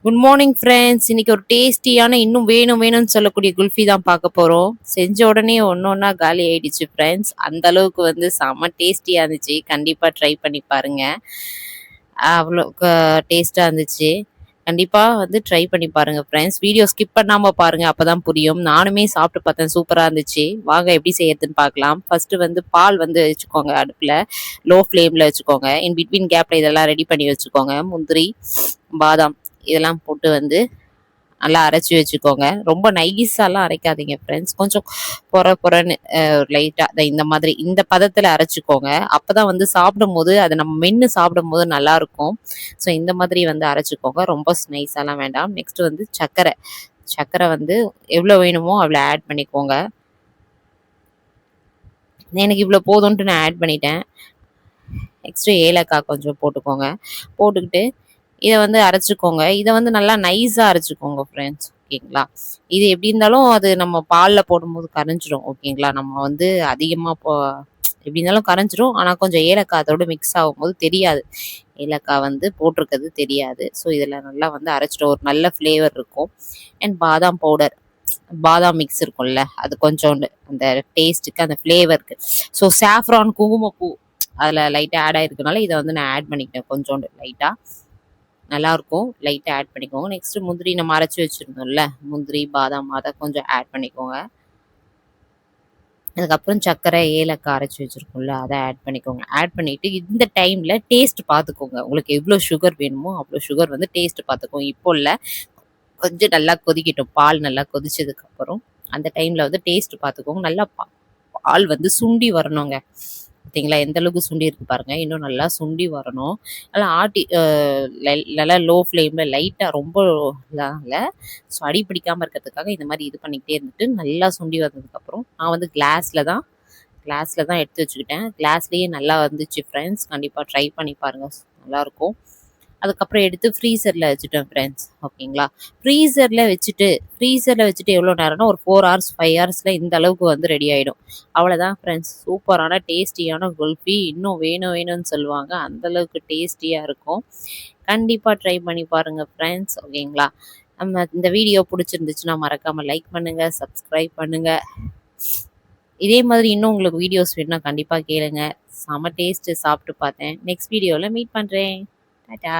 Good morning friends. இன்னைக்கு ஒரு டேஸ்டியான இன்னும் வேணும் வேணும்னு சொல்லக்கூடிய குல்ஃபி தான் பார்க்க போகிறோம். செஞ்ச உடனே ஒன்றா காலி ஆயிடுச்சு ஃப்ரெண்ட்ஸ். அந்த அளவுக்கு செம்ம டேஸ்டியாக இருந்துச்சு. கண்டிப்பாக ட்ரை பண்ணி பாருங்க. அவ்வளோ டேஸ்ட்டாக இருந்துச்சு. கண்டிப்பாக ட்ரை பண்ணி பாருங்க ஃப்ரெண்ட்ஸ். வீடியோ ஸ்கிப் பண்ணாமல் பாருங்க, அப்பதான் புரியும். நானுமே சாப்பிட்டு பார்த்தேன், சூப்பராக இருந்துச்சு. வாங்க எப்படி செய்யறதுன்னு பார்க்கலாம். ஃபர்ஸ்ட் பால் வச்சுக்கோங்க அடுப்பில், லோ ஃப்ளேமில் வச்சுக்கோங்க. இன் பிட்வீன் கேப்ல இதெல்லாம் ரெடி பண்ணி வச்சுக்கோங்க. முந்திரி, பாதாம் இதெல்லாம் போட்டு நல்லா அரைச்சி வச்சுக்கோங்க. ரொம்ப நைஸாலாம் அரைக்காதீங்க ஃப்ரெண்ட்ஸ். கொஞ்சம் பொறன்னு லைட்டாக இந்த மாதிரி இந்த பதத்தில் அரைச்சிக்கோங்க. அப்போதான் சாப்பிடும் போது அதை நம்ம மென்று சாப்பிடும் போது நல்லாயிருக்கும். ஸோ இந்த மாதிரி அரைச்சிக்கோங்க. ரொம்ப நைஸாலாம் வேண்டாம். நெக்ஸ்ட் சர்க்கரை எவ்வளோ வேணுமோ அவ்வளோ ஆட் பண்ணிக்கோங்க. எனக்கு இவ்வளோ போதும்ன்ட்டு நான் ஆட் பண்ணிட்டேன். நெக்ஸ்ட்டு ஏலக்காய் கொஞ்சம் போட்டுக்கோங்க. போட்டுக்கிட்டு இதை அரைச்சிக்கோங்க. இதை நல்லா நைஸாக அரைச்சிக்கோங்க ஃப்ரெண்ட்ஸ். ஓகேங்களா? இது எப்படி இருந்தாலும் அது நம்ம பாலில் போடும்போது கரைஞ்சிரும். ஓகேங்களா? நம்ம அதிகமாக எப்படி இருந்தாலும் கரைஞ்சிரும். ஆனால் கொஞ்சம் ஏலக்காய் அதோடு மிக்ஸ் ஆகும்போது தெரியாது. ஏலக்காய் போட்டிருக்கிறது தெரியாது. ஸோ இதில் நல்லா அரைச்சிட்டு ஒரு நல்ல ஃப்ளேவர் இருக்கும். அண்ட் பாதாம் பவுடர், பாதாம் மிக்ஸ் இருக்கும்ல, அது கொஞ்சோண்டு அந்த டேஸ்ட்டுக்கு, அந்த ஃப்ளேவருக்கு. ஸோ சாஃப்ரான், குங்குமப்பூ அதில் லைட்டாக ஆட் ஆகிருக்கனால இதை நான் ஆட் பண்ணிக்கிட்டேன் கொஞ்சோண்டு லைட்டாக. நல்லாயிருக்கும். லைட்டாக ஆட் பண்ணிக்கோங்க. நெக்ஸ்ட்டு முந்திரி நம்ம அரைச்சி வச்சுருந்தோம்ல, முந்திரி, பாதாம் அதை கொஞ்சம் ஆட் பண்ணிக்கோங்க. அதுக்கப்புறம் சர்க்கரை, ஏலக்காய் அரைச்சி வச்சுருக்கோம்ல, அதை ஆட் பண்ணிக்கோங்க. ஆட் பண்ணிவிட்டு இந்த டைமில் டேஸ்ட் பார்த்துக்கோங்க. உங்களுக்கு எவ்வளோ சுகர் வேணுமோ அவ்வளோ சுகர் டேஸ்ட் பார்த்துக்கோங்க. இப்போ இல்லை, கொஞ்சம் நல்லா கொதிக்கட்டும். பால் நல்லா கொதிச்சதுக்கப்புறம் அந்த டைமில் டேஸ்ட் பார்த்துக்கோங்க. நல்லா பால் சுண்டி வரணுங்க. பார்த்தீங்களா எந்த அளவுக்கு சுண்டி இருக்கு பாருங்க. இன்னும் நல்லா சுண்டி வரணும். நல்லா ஆட்டி நல்லா லோ ஃப்ளேமில் லைட்டாக, ரொம்ப இல்லை, ஸோ அடி பிடிக்காமல் இருக்கிறதுக்காக இந்த மாதிரி இது பண்ணிக்கிட்டே இருந்துட்டு நல்லா சுண்டி வந்ததுக்கப்புறம் நான் கிளாஸில் தான் எடுத்து வச்சுக்கிட்டேன். கிளாஸ்லேயே நல்லா வந்துச்சு ஃப்ரெண்ட்ஸ். கண்டிப்பாக ட்ரை பண்ணி பாருங்கள், நல்லாயிருக்கும். அதுக்கப்புறம் எடுத்து ஃப்ரீசரில் வச்சுட்டேன் ஃப்ரெண்ட்ஸ். ஓகேங்களா? ஃப்ரீசரில் வச்சுட்டு எவ்வளோ நேரம்னா ஒரு 4 hours 5 ஹவர்ஸில் இந்த அளவுக்கு ரெடி ஆகிடும். அவ்வளோதான் ஃப்ரெண்ட்ஸ். சூப்பரான டேஸ்டியான குல்ஃபி. இன்னும் வேணும்னு சொல்லுவாங்க. அந்தளவுக்கு டேஸ்டியாக இருக்கும். கண்டிப்பாக ட்ரை பண்ணி பாருங்கள் ஃப்ரெண்ட்ஸ். ஓகேங்களா? நம்ம இந்த வீடியோ பிடிச்சிருந்துச்சுன்னா மறக்காமல் லைக் பண்ணுங்கள், சப்ஸ்கிரைப் பண்ணுங்கள். இதே மாதிரி இன்னும் உங்களுக்கு வீடியோஸ் வேணும்னா கண்டிப்பாக கேளுங்க. செம டேஸ்ட்டு, சாப்பிட்டு பார்த்தேன். நெக்ஸ்ட் வீடியோவில் மீட் பண்ணுறேன். டாடா.